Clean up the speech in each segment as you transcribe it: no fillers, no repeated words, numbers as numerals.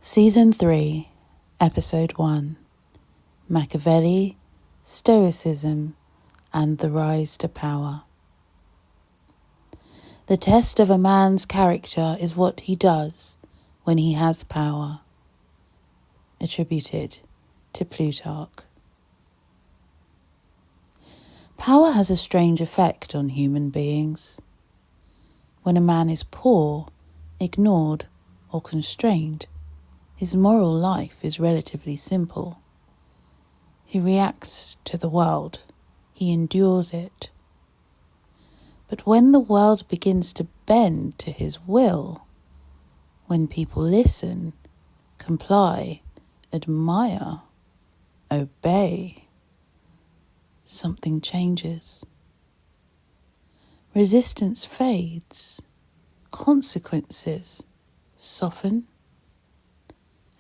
Season 3, Episode 1, Machiavelli, Stoicism, and the Rise to Power. The test of a man's character is what he does when he has power. Attributed to Plutarch. Power has a strange effect on human beings. When a man is poor, ignored, or constrained, his moral life is relatively simple. He reacts to the world. He endures it. But when the world begins to bend to his will, when people listen, comply, admire, obey, something changes. Resistance fades. Consequences soften.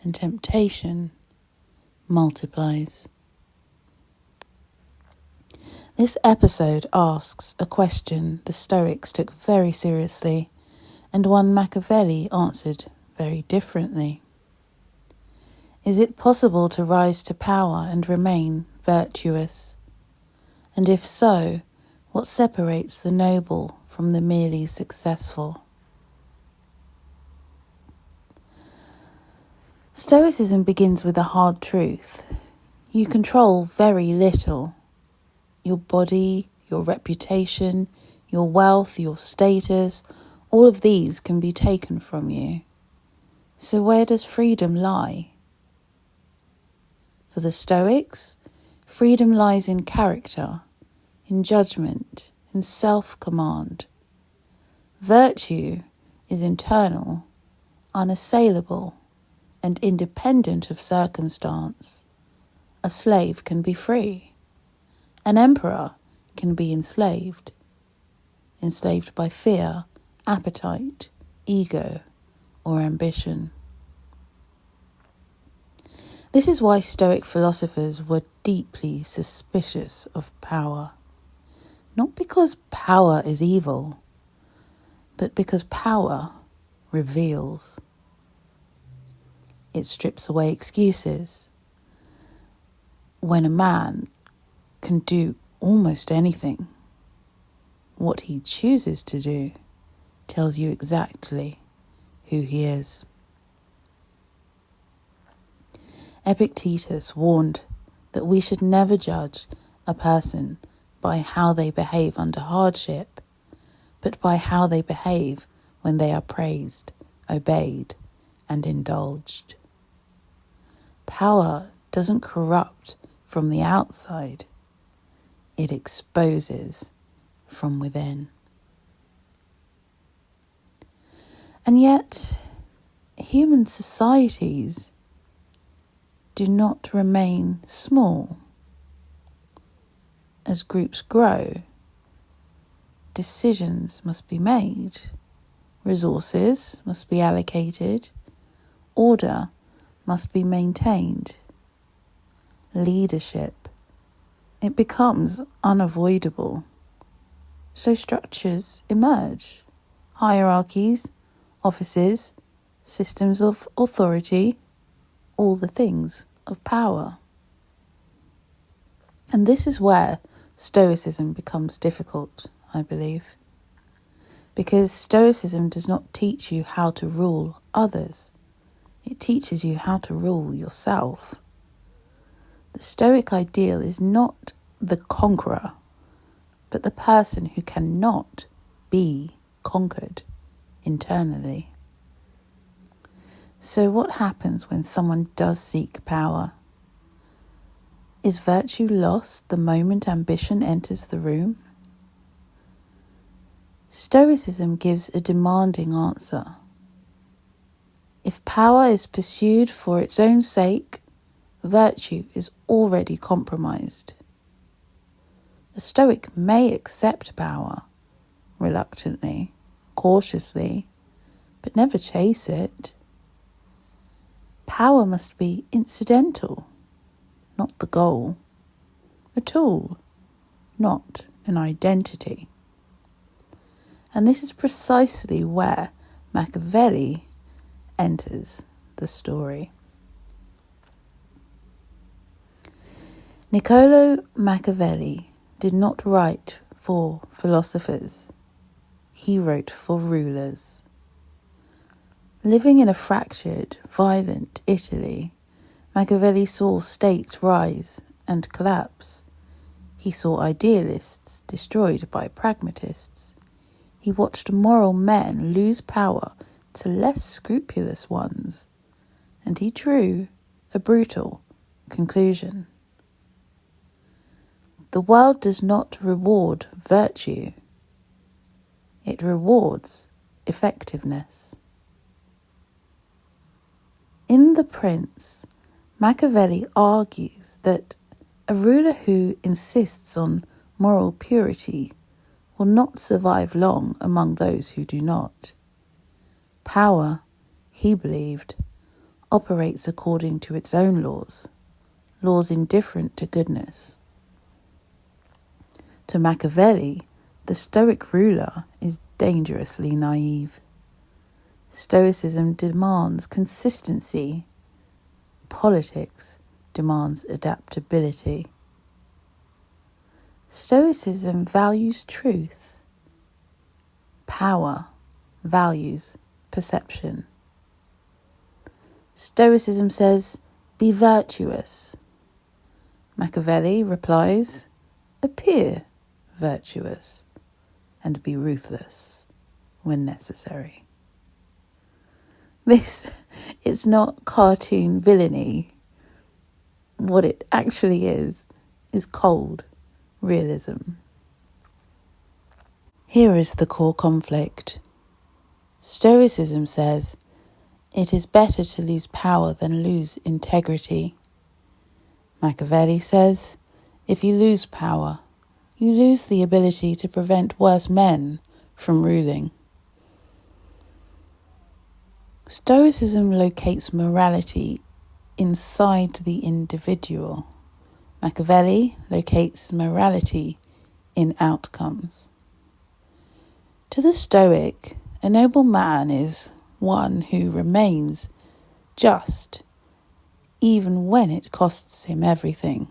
And temptation multiplies. This episode asks a question the Stoics took very seriously, and one Machiavelli answered very differently. Is it possible to rise to power and remain virtuous? And if so, what separates the noble from the merely successful? Stoicism begins with a hard truth. You control very little. Your body, your reputation, your wealth, your status, all of these can be taken from you. So where does freedom lie? For the Stoics, freedom lies in character, in judgment, in self-command. Virtue is internal, unassailable, and independent of circumstance. A slave can be free. An emperor can be enslaved by fear, appetite, ego, or ambition. This is why Stoic philosophers were deeply suspicious of power. Not because power is evil, but because power reveals. It strips away excuses. When a man can do almost anything, what he chooses to do tells you exactly who he is. Epictetus warned that we should never judge a person by how they behave under hardship, but by how they behave when they are praised, obeyed, and indulged. Power doesn't corrupt from the outside. It exposes from within. And yet, human societies do not remain small. As groups grow, decisions must be made, resources must be allocated, order must be maintained. Leadership, it becomes unavoidable. So structures emerge, hierarchies, offices, systems of authority, all the things of power. And this is where Stoicism becomes difficult, I believe. Because Stoicism does not teach you how to rule others. It teaches you how to rule yourself. The Stoic ideal is not the conqueror, but the person who cannot be conquered internally. So what happens when someone does seek power? Is virtue lost the moment ambition enters the room? Stoicism gives a demanding answer. If power is pursued for its own sake, virtue is already compromised. The Stoic may accept power, reluctantly, cautiously, but never chase it. Power must be incidental, not the goal. A tool, not an identity. And this is precisely where Machiavelli enters the story. Niccolo Machiavelli did not write for philosophers. He wrote for rulers. Living in a fractured, violent Italy, Machiavelli saw states rise and collapse. He saw idealists destroyed by pragmatists. He watched moral men lose power to less scrupulous ones, and he drew a brutal conclusion. The world does not reward virtue. It rewards effectiveness. In The Prince, Machiavelli argues that a ruler who insists on moral purity will not survive long among those who do not. Power, he believed, operates according to its own laws indifferent to goodness. To Machiavelli, the Stoic ruler is dangerously naive. Stoicism demands consistency. Politics demands adaptability. Stoicism values truth. Power values perception. Stoicism says, be virtuous. Machiavelli replies, appear virtuous and be ruthless when necessary. This is not cartoon villainy. What it actually is cold realism. Here is the core conflict. Stoicism says it is better to lose power than lose integrity. Machiavelli says if you lose power, you lose the ability to prevent worse men from ruling. Stoicism locates morality inside the individual. Machiavelli locates morality in outcomes. To the Stoic, a noble man is one who remains just, even when it costs him everything.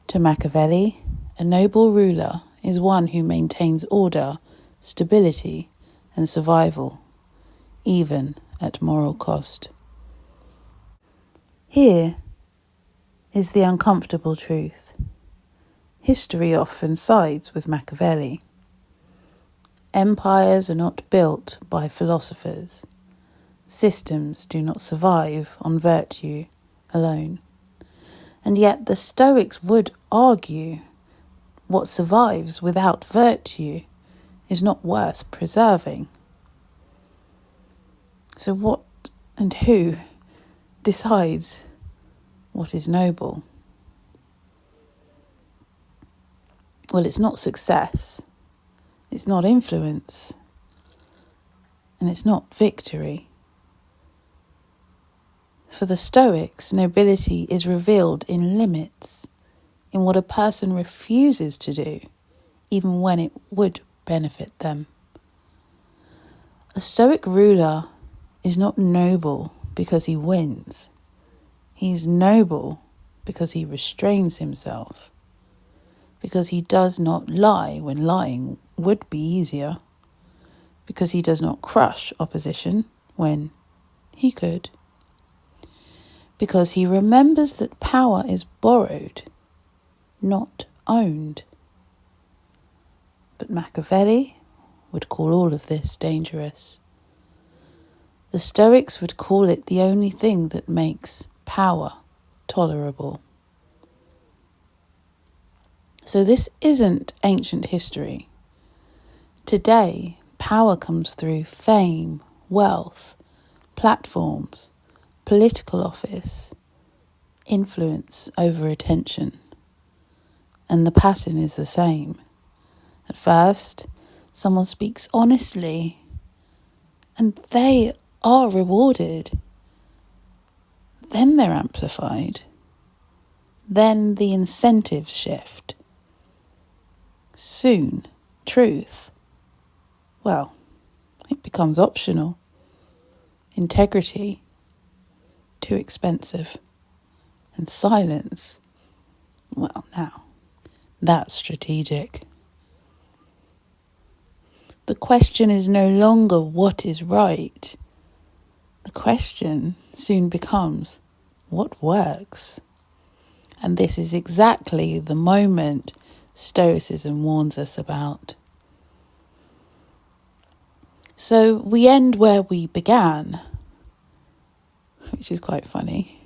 To Machiavelli, a noble ruler is one who maintains order, stability, and survival, even at moral cost. Here is the uncomfortable truth. History often sides with Machiavelli. Empires are not built by philosophers. Systems do not survive on virtue alone. And yet the Stoics would argue what survives without virtue is not worth preserving. So what and who decides what is noble? Well, it's not success, it's not influence, and it's not victory. For the Stoics, nobility is revealed in limits, in what a person refuses to do, even when it would benefit them. A Stoic ruler is not noble because he wins. He's noble because he restrains himself, because he does not lie when lying would be easier, because he does not crush opposition when he could, because he remembers that power is borrowed, not owned. But Machiavelli would call all of this dangerous. The Stoics would call it the only thing that makes power tolerable. So this isn't ancient history. Today, power comes through fame, wealth, platforms, political office, influence over attention. And the pattern is the same. At first, someone speaks honestly, and they are rewarded. Then they're amplified. Then the incentives shift. Soon, truth, well, it becomes optional. Integrity too expensive. And silence, well, now, that's strategic. The question is no longer what is right. The question soon becomes what works. And this is exactly the moment Stoicism warns us about. So we end where we began, which is quite funny.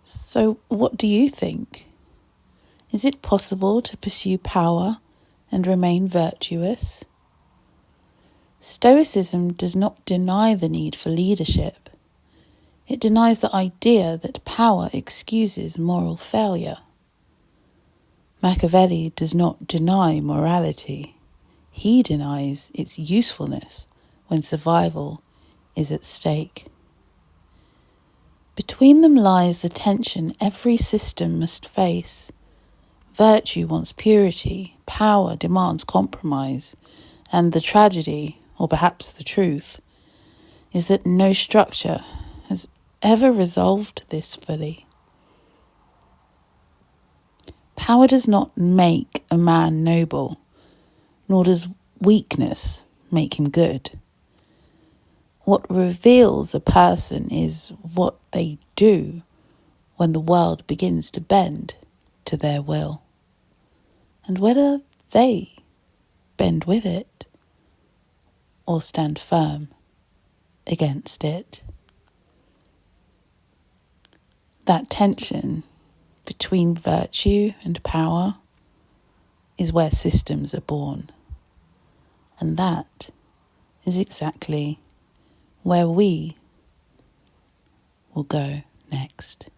So what do you think? Is it possible to pursue power and remain virtuous? Stoicism does not deny the need for leadership. It denies the idea that power excuses moral failure. Machiavelli does not deny morality. He denies its usefulness when survival is at stake. Between them lies the tension every system must face. Virtue wants purity, power demands compromise, and the tragedy, or perhaps the truth, is that no structure has ever resolved this fully. Power does not make a man noble, nor does weakness make him good. What reveals a person is what they do when the world begins to bend to their will, and whether they bend with it or stand firm against it. That tension between virtue and power is where systems are born. And that is exactly where we will go next.